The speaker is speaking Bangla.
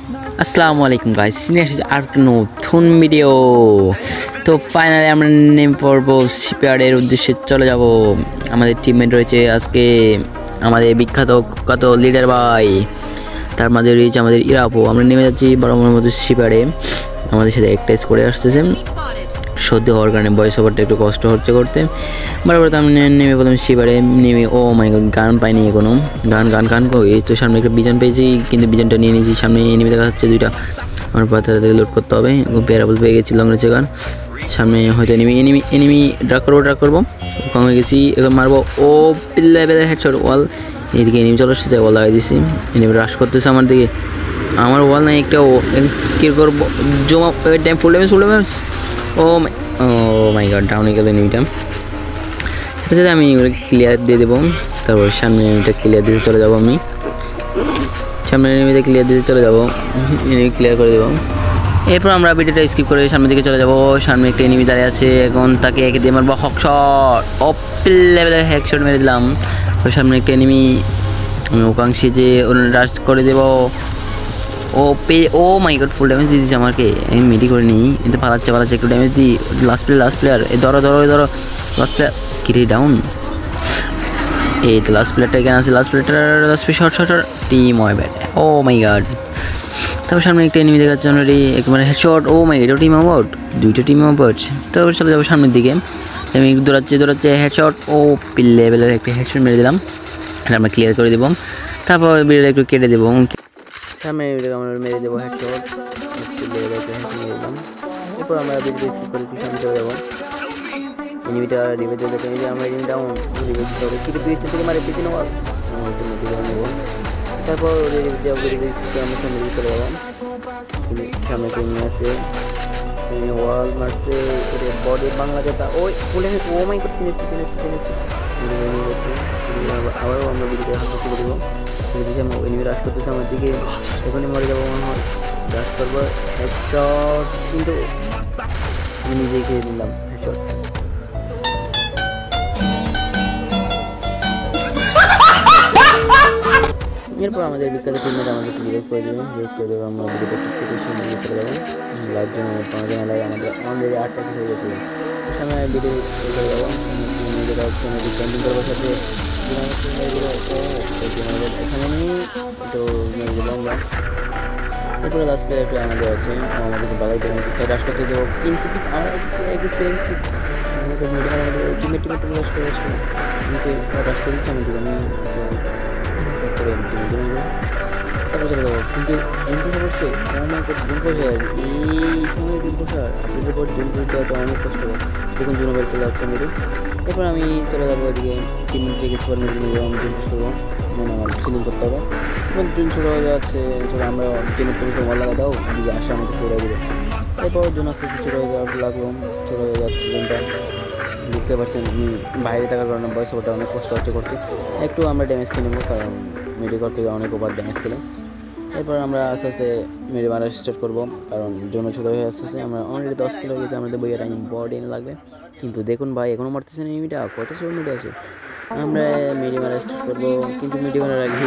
আসসালামু আলাইকুম গাইস, নিয়ে এসেছি আর একটা নতুন ভিডিও। তো ফাইনালি আমরা নেমে পড়বো শিপইয়ার্ডের উদ্দেশ্যে চলে যাব। আমাদের টিমমেট রয়েছে আজকে আমাদের বিখ্যাত কত লিডার ভাই, তার মাঝে রয়েছে আমাদের ইরাপো। আমরা নেমে যাচ্ছি বরাবরের মধ্যে শিপইয়ার্ডে। আমাদের সাথে একটা স্কোরে আসতেছে, সর্দি হওয়ার কারণে ভয়েস ওভারটা একটু কষ্ট হচ্ছে করতে। বরাবর তো আমি নেমে প্রথমে শিপইয়ার্ডে নেমে, ও মাই গড, গান পাইনি এখনো। গান এই তো সামনে একটা বিজন পেয়েছি, কিন্তু বিজনটা নিয়ে নিয়েছি। সামনে এনিমি দেখা যাচ্ছে দুইটা, আমার পাথর থেকে লোড করতে হবে। প্যারাবল পেয়ে গেছি, লং রেঞ্জের গান। সামনে হয়তো এনিমি ড্রাগ করবো কম হয়ে গেছি, এখন মারবো। ও পিল্লা হেডশট ওয়াল। এইদিকে এনিমি চলে আসছে, ওয়াল লাগাই দিছি। এনিমি রাশ করতেছে আমার দিকে, আমার ওয়াল নাই একটা। কি করবো, জমা time full damage. O my god, down হয়ে গেল এনিমিটা। সাথে আমি ক্লিয়ার দিয়ে দেবো, তারপর সামনে এনিমিটা ক্লিয়ার দিতে চলে যাবো। আমি সামনে এনিমিতে ক্লিয়ার দিতে চলে যাবো, এনিমি ক্লিয়ার করে দেবো। এরপর আমরা ভিডিওটা স্কিপ করে সামনের দিকে চলে যাবো। সামনে একটা এনিমি দাঁড়িয়ে আছে, এখন তাকে একে দিয়ে মারবো হকশট। অপেল লেভেলের হেডশট মেরে দিলাম। ওর সামনে একটা এনিমি, আমি ওকাংশি যে রাশ করে দেবো। ও মাই গড, ফুল ড্যামেজ দিয়ে দিচ্ছে আমাকে। আমি মিডি করে নিই, কিন্তু পালাচ্ছে একটু ড্যামেজ দিই। লাস্ট প্লেয়ার এই ধরো লাস্ট প্লেয়ার কিরে ডাউন। এই তো লাস্ট প্লেয়ারটা এখানে আছে, লাস্ট শর্ট টিম ওয়াই ব্যাট। ও মাই গড, তারপর সামনে একটা এনিমি দেখাচ্ছে অলরেডি, একেবারে headshot. Oh my god, team out, দুইটা টিম আউট। তারপর চলে যাবো সামনের দিকে। আমি দৌড়াচ্ছে হেডশট। ও পিল লেভেলের একটা হেডশট মেরে দিলাম, এটা আমরা ক্লিয়ার করে দেবো। তারপর ভিডিওটা একটু কেটে দেবো, সামনে আমরা মেরে দেবো হেডশট। এরপর আমরা ভিডিও স্কিপ করে একটু সামনে চলে যাবো। এনিমিটা রিভেজ দিয়ে দেখে যে আমরা এনিমি ডাউন, রিভেজ করে কিছু পিছন থেকে মারে, পিছনে নেবো। তারপর আমরা সামনে দিকে চলে যাবো। সামনে নিয়ে আসে, ওয়াল মারছে, বডি বাংলা যেটা ওই ফুলে। ও মাই গড, আবারও আমরা ভিডিওটা হাতে তুলে দেবো। এনিমি রাশ করতেছে আমার দিকে, এখানে মরে যাবো মনে হয়। রাশ করবো হেডশট, কিন্তু আমি নিজেই খেয়ে দিলাম হেডশট। এরপর আমাদের বিখ্যাত টিমমেট আমাদেরকে রিলিজ করে দেবেন, আমরা ভিডিওটা চলে যাবো। লাইভ জন্য লাগে আমাদের অলরেডি 8টা হয়ে গেছে। সামনে ভিডিও চলে যাবো, যেটা হচ্ছে আমাদের ক্যাম্পিং করবার সাথে এখানে নিয়ে তো মেরে দেবো আমরা। এরপরে লাস্ট প্লেয়ারটা আমাদের আছে, আমাদেরকে বালাই দেবেন, রাশ করতে দেবো। কিন্তু আমার এক্সপিরিয়েন্স টিমের রাশ করে রাশ করে দিচ্ছি আমাদের। তারপর চলে যাবো, কিন্তু দিন পয়সা করছে। এই সময় দিন পয়সা আপনাদের পর দিন পয়সা তো অনেক কষ্ট হয়। দেখুন জুনো বের চলে যাচ্ছে মেরে। এরপর আমি চলে যাবো ওইদিকে, টিমের থেকে সুপার মেরে নিয়ে যাবো। আমি দিন পয়সা করবো, মানে আমার সিলিং করতে হবে। এবং দিন ছোটো হয়ে যাচ্ছে, আমরা টিমের থেকে ওয়াল লাগা দাও, দিকে আসা আমাদের করে দেবে। এরপর জন্য আস্তে আস্তে ছোটো হয়ে ছোটো হয়ে যাচ্ছে দিনটা। দেখতে পাচ্ছেন আমি বাইরে থাকার কারণে বয়স ওটা অনেক কষ্ট হচ্ছে করতে। একটু আমরা ড্যামেজ কিনে নেবো, কারণ মেডিকেল থেকে অনেক ওভার ড্যামেজ খেলে। এরপর আমরা আস্তে আস্তে মেরে মারা স্টার্ট করবো, কারণ জন্য ছোটো হয়ে আসতেছে। আমরা অলরেডি 10 কিলো হয়ে গেছে, আমাদের বইয়ের ইম্পর্টেন্ট লাগবে। কিন্তু দেখুন ভাই, এখনও মারতেছে না এনিমিটা, কত সময় মেরে আছে। আমরা মেরে মারা স্টার্ট করবো, কিন্তু মেরে মারার আগে